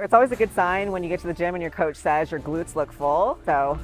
It's always a good sign when you get to the gym and your coach says your glutes look full. So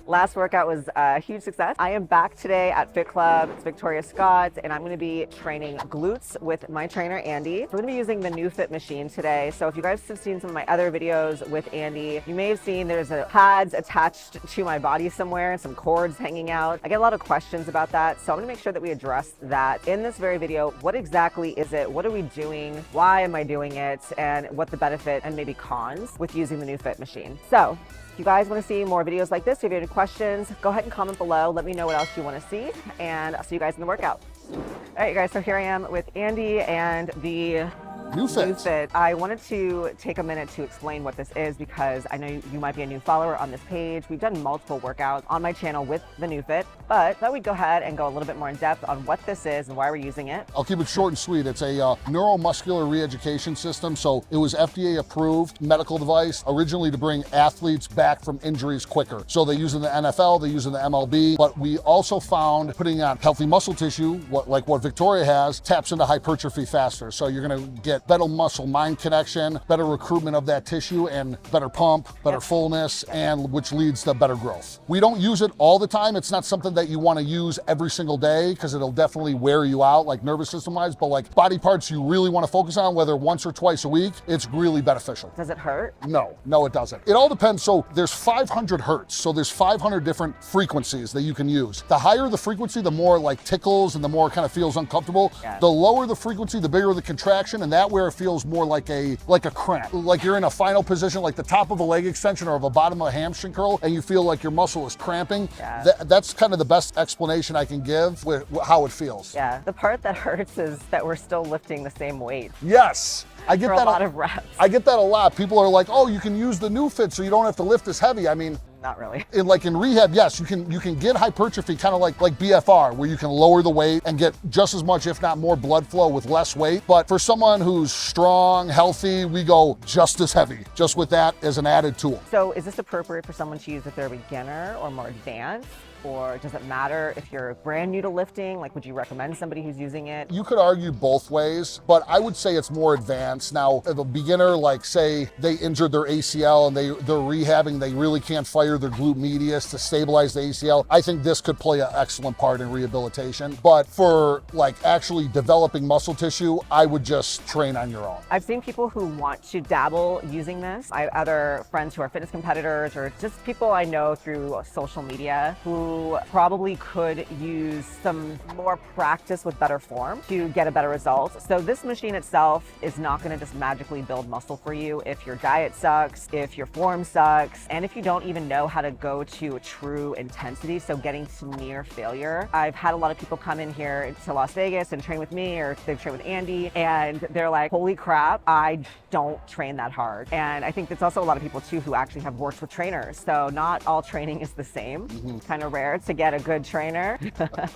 last workout was a huge success. I am back today at Fit Club. It's Victoria Scott, and I'm going to be training glutes with my trainer, Andy. We're going to be using the NewFit machine today. So if you guys have seen some of my other videos with Andy, you may have seen there's pads attached to my body somewhere and some cords hanging out. I get a lot of questions about that. So I'm going to make sure that we address that in this very video. What exactly is it? What are we doing? Why am I doing it? And what the benefit and maybe cons with using the NewFit machine. So if you guys want to see more videos like this, if you have any questions, go ahead and comment below. Let me know what else you want to see, and I'll see you guys in the workout. All right, you guys, so here I am with Andy and the NewFit. I wanted to take a minute to explain what this is because I know you might be a new follower on this page. We've done multiple workouts on my channel with the NewFit, but I thought we'd go ahead and go a little bit more in depth on what this is and why we're using it. I'll keep it short and sweet. It's a neuromuscular re-education system. So it was FDA approved medical device originally to bring athletes back from injuries quicker. So they use it in the NFL, they use it in the MLB, but we also found putting on healthy muscle tissue, like what Victoria has, taps into hypertrophy faster. So you're gonna get better muscle-mind connection, better recruitment of that tissue, and better pump, better fullness, and which leads to better growth. We don't use it all the time. It's not something that you want to use every single day because it'll definitely wear you out, like nervous system-wise, but like body parts you really want to focus on, whether once or twice a week, it's really beneficial. Does it hurt? No, it doesn't. It all depends. So there's 500 hertz. So there's 500 different frequencies that you can use. The higher the frequency, the more like tickles and the more it kind of feels uncomfortable. Yeah. The lower the frequency, the bigger the contraction, and that where it feels more like a cramp. Like you're in a final position, like the top of a leg extension or of a bottom of a hamstring curl, and you feel like your muscle is cramping. Yeah. That's kind of the best explanation I can give with how it feels. Yeah, the part that hurts is that we're still lifting the same weight. Yes. I get for that a lot of reps. I get that a lot. People are like, oh, you can use the NewFit so you don't have to lift as heavy. I mean, not really. in rehab, yes, you can get hypertrophy kind of like BFR, where you can lower the weight and get just as much, if not more, blood flow with less weight. But for someone who's strong, healthy, we go just as heavy, just with that as an added tool. So is this appropriate for someone to use if they're a beginner or more advanced? Or does it matter if you're brand new to lifting? Like, would you recommend somebody who's using it? You could argue both ways, but I would say it's more advanced. Now, if a beginner, like say they injured their ACL and they're rehabbing, they really can't fire their glute medius to stabilize the ACL, I think this could play an excellent part in rehabilitation. But for like actually developing muscle tissue, I would just train on your own. I've seen people who want to dabble using this. I have other friends who are fitness competitors or just people I know through social media who probably could use some more practice with better form to get a better result. So this machine itself is not going to just magically build muscle for you if your diet sucks, if your form sucks, and if you don't even know how to go to a true intensity, so getting to near failure. I've had a lot of people come in here to Las Vegas and train with me, or they've trained with Andy, and they're like, holy crap, I don't train that hard. And I think there's also a lot of people too who actually have worked with trainers. So not all training is the same. Kind of rare to get a good trainer.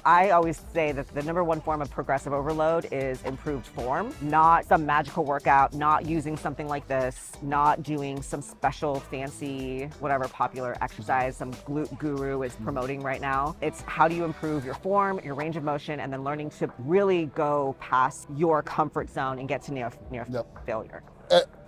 I always say that the #1 form of progressive overload is improved form, not some magical workout, not using something like this, not doing some special fancy, whatever popular exercise some glute guru is promoting right now. It's how do you improve your form, your range of motion, and then learning to really go past your comfort zone and get to near failure.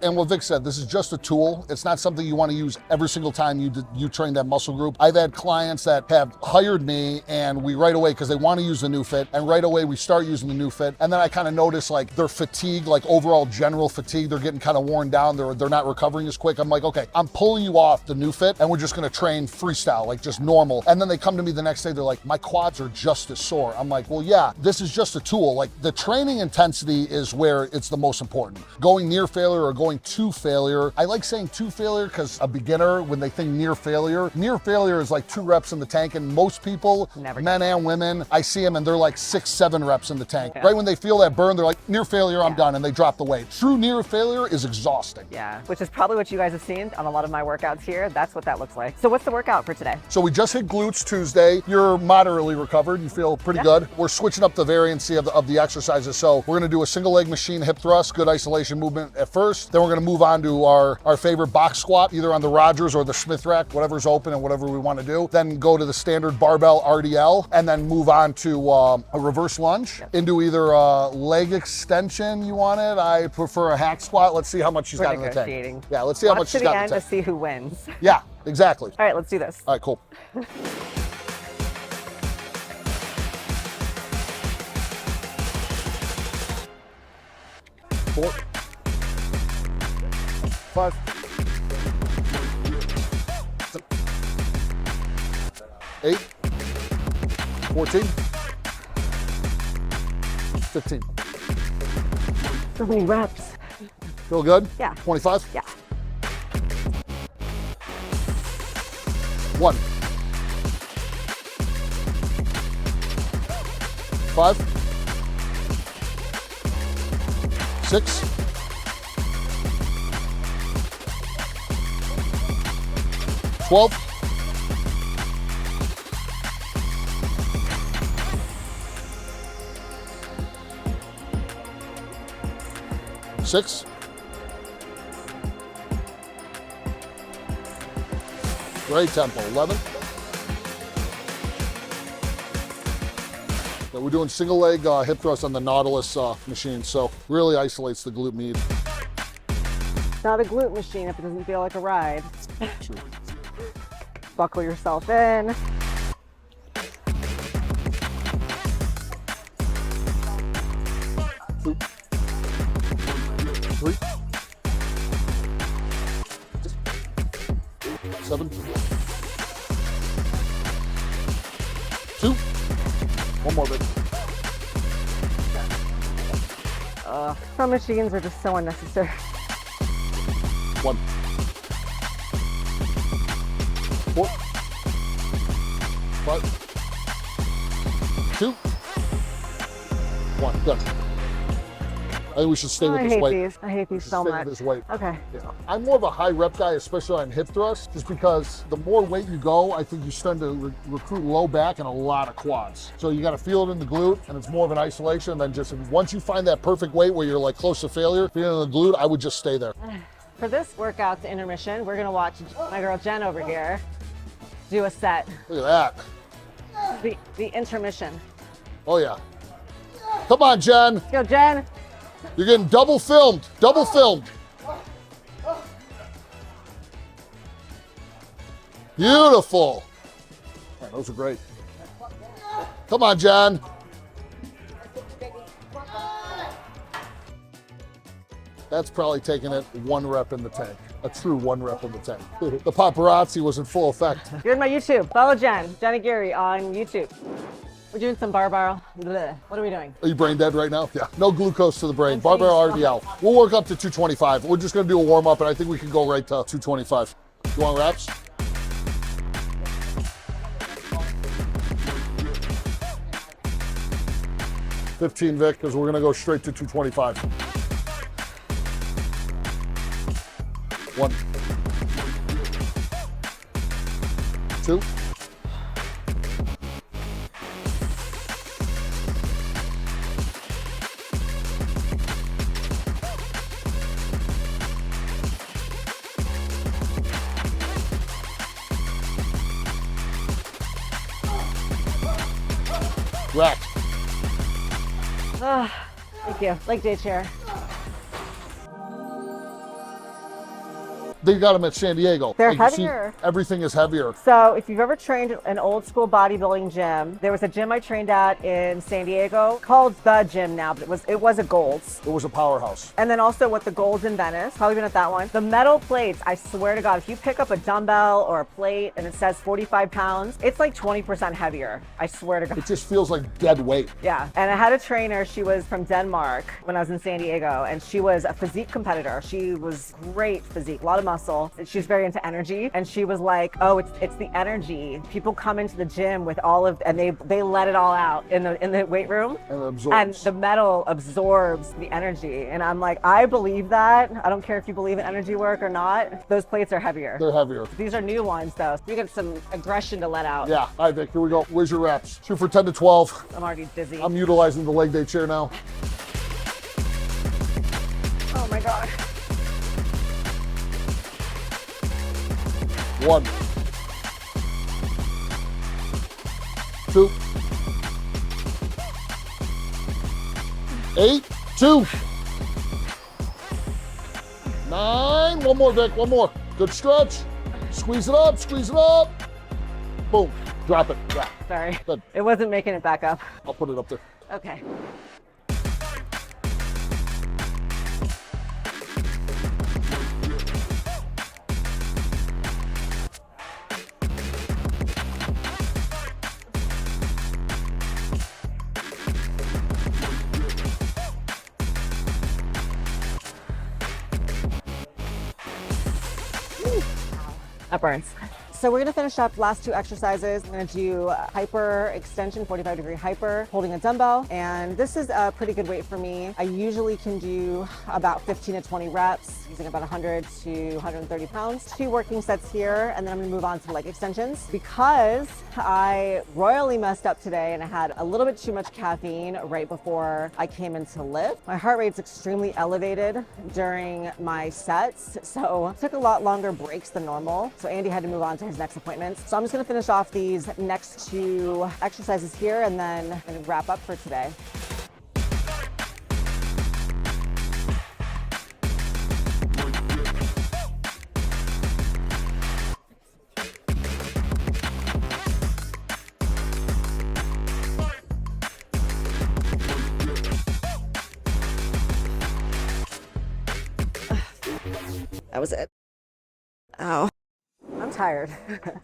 And what Vic said, this is just a tool. It's not something you want to use every single time you train that muscle group. I've had clients that have hired me and we right away, because they want to use the NewFit, and right away we start using the NewFit. And then I kind of notice like their fatigue, like overall general fatigue, they're getting kind of worn down. They're not recovering as quick. I'm like, okay, I'm pulling you off the NewFit and we're just going to train freestyle, like just normal. And then they come to me the next day, they're like, my quads are just as sore. I'm like, well, yeah, this is just a tool. Like the training intensity is where it's the most important. Going near failure or going to failure. I like saying to failure because a beginner, when they think near failure is like 2 reps in the tank, and most people, men and women, I see them and they're like 6, 7 reps in the tank. Yeah. Right when they feel that burn, they're like, near failure, I'm done, and they drop the weight. True near failure is exhausting. Yeah, which is probably what you guys have seen on a lot of my workouts here. That's what that looks like. So what's the workout for today? So we just hit glutes Tuesday. You're moderately recovered. You feel pretty good. We're switching up the variancy of the exercises. So we're gonna do a single leg machine hip thrust, good isolation movement at first. Then Then we're gonna move on to our favorite box squat, either on the Rogers or the Smith rack, whatever's open and whatever we wanna do. Then go to the standard barbell RDL, and then move on to a reverse lunge into either a leg extension you want it. I prefer a hack squat. Let's see how much she's got in the tank. Yeah, let's see how much she's got in the tank. To see who wins. Yeah, exactly. All right, let's do this. All right, cool. 4, 5, 8, 14, 15. So many reps. Feel good? Yeah. 25? Yeah. 1, 5, 6, 12, 6, great tempo, 11. We're doing single leg hip thrust on the Nautilus machine, so really isolates the glute med. It's not a glute machine if it doesn't feel like a ride. Buckle yourself in. Two, 3, 7, 2, one more bit. Some machines are just so unnecessary. 1, 4, 5, 2, 1. Good. I think we should stay with this weight. I hate these so much. Stay with this weight. Okay. Yeah. I'm more of a high rep guy, especially on hip thrust, just because the more weight you go, I think you tend to recruit low back and a lot of quads. So you got to feel it in the glute, and it's more of an isolation than just once you find that perfect weight where you're like close to failure, feeling in the glute, I would just stay there. For this workout to intermission, we're gonna watch my girl Jen over here do a set. Look at The intermission. that. Oh yeah. Come on, Jen. Let's go, Jen. You're getting double filmed. Double filmed. Beautiful. Man, those are great. Come on, Jen. That's probably taking it 1 rep in the tank. A true 1 rep in the tank. The paparazzi was in full effect. You're in my YouTube. Follow Jen, Jenny Geary on YouTube. We're doing some barbell. Bleh. What are we doing? Are you brain dead right now? Yeah. No glucose to the brain. Barbell RDL. We'll work up to 225. We're just going to do a warm up, and I think we can go right to 225. You want reps? $15, Vic, because we're going to go straight to 225. 1, 2, 3. Rack. Thank you. Leg day chair. They got them at San Diego. They're You can see heavier. everything is heavier. So if you've ever trained an old school bodybuilding gym, there was a gym I trained at in San Diego called The Gym now, but it was a Gold's. It was a powerhouse. And then also with the Gold's in Venice, probably been at that one. The metal plates, I swear to God, if you pick up a dumbbell or a plate and it says 45 pounds, it's like 20% heavier. I swear to God. It just feels like dead weight. Yeah, and I had a trainer, she was from Denmark when I was in San Diego, and she was a physique competitor. She was great physique, a lot of muscle. She's very into energy, and she was like, oh, it's the energy. People come into the gym with all of, and they let it all out in the weight room. And it absorbs. And the metal absorbs the energy. And I'm like, I believe that. I don't care if you believe in energy work or not. Those plates are heavier. They're heavier. These are new ones though. You get some aggression to let out. Yeah, all right, Vic, here we go. Where's your reps? Shoot for 10 to 12. I'm already dizzy. I'm utilizing the leg day chair now. Oh my God. 1, 2, 8, 2, 9. One more, Vic, one more. Good stretch. Squeeze it up, squeeze it up. Boom. Drop it. Yeah. Sorry. Good. It wasn't making it back up. I'll put it up there. Okay. That burns. So we're gonna finish up last 2 exercises. I'm gonna do hyper extension, 45-degree hyper, holding a dumbbell. And this is a pretty good weight for me. I usually can do about 15 to 20 reps, using about 100 to 130 pounds. 2 working sets here, and then I'm gonna move on to leg extensions. Because I royally messed up today and I had a little bit too much caffeine right before I came into lift. My heart rate's extremely elevated during my sets, so I took a lot longer breaks than normal. So Andy had to move on to his next appointments. So I'm just gonna finish off these next 2 exercises here and then wrap up for today. That was it. Ow. I'm tired.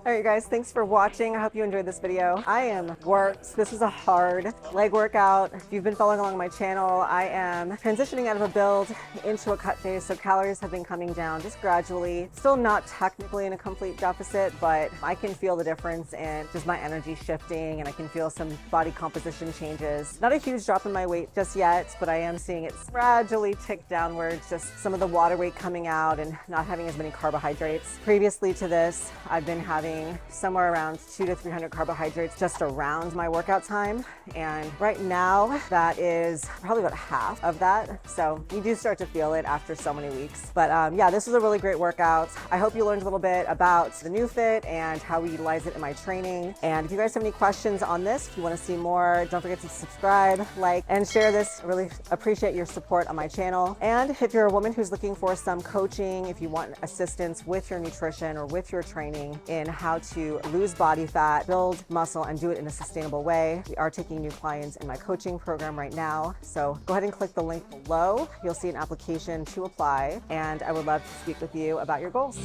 All right, guys, thanks for watching. I hope you enjoyed this video. I am worked. This is a hard leg workout. If you've been following along my channel, I am transitioning out of a build into a cut phase, so calories have been coming down just gradually. Still not technically in a complete deficit, but I can feel the difference in just my energy shifting, and I can feel some body composition changes. Not a huge drop in my weight just yet, but I am seeing it gradually tick downwards, just some of the water weight coming out and not having as many carbohydrates. Previously to this, I've been having somewhere around 200 to 300 carbohydrates just around my workout time. And right now that is probably about half of that. So you do start to feel it after so many weeks. But yeah, this was a really great workout. I hope you learned a little bit about the NewFit and how we utilize it in my training. And if you guys have any questions on this, if you want to see more, don't forget to subscribe, like, and share this. I really appreciate your support on my channel. And if you're a woman who's looking for some coaching, if you want assistance with your nutrition or with your training in how to lose body fat, build muscle, and do it in a sustainable way, we are taking new clients in my coaching program right now. So go ahead and click the link below. You'll see an application to apply, and I would love to speak with you about your goals.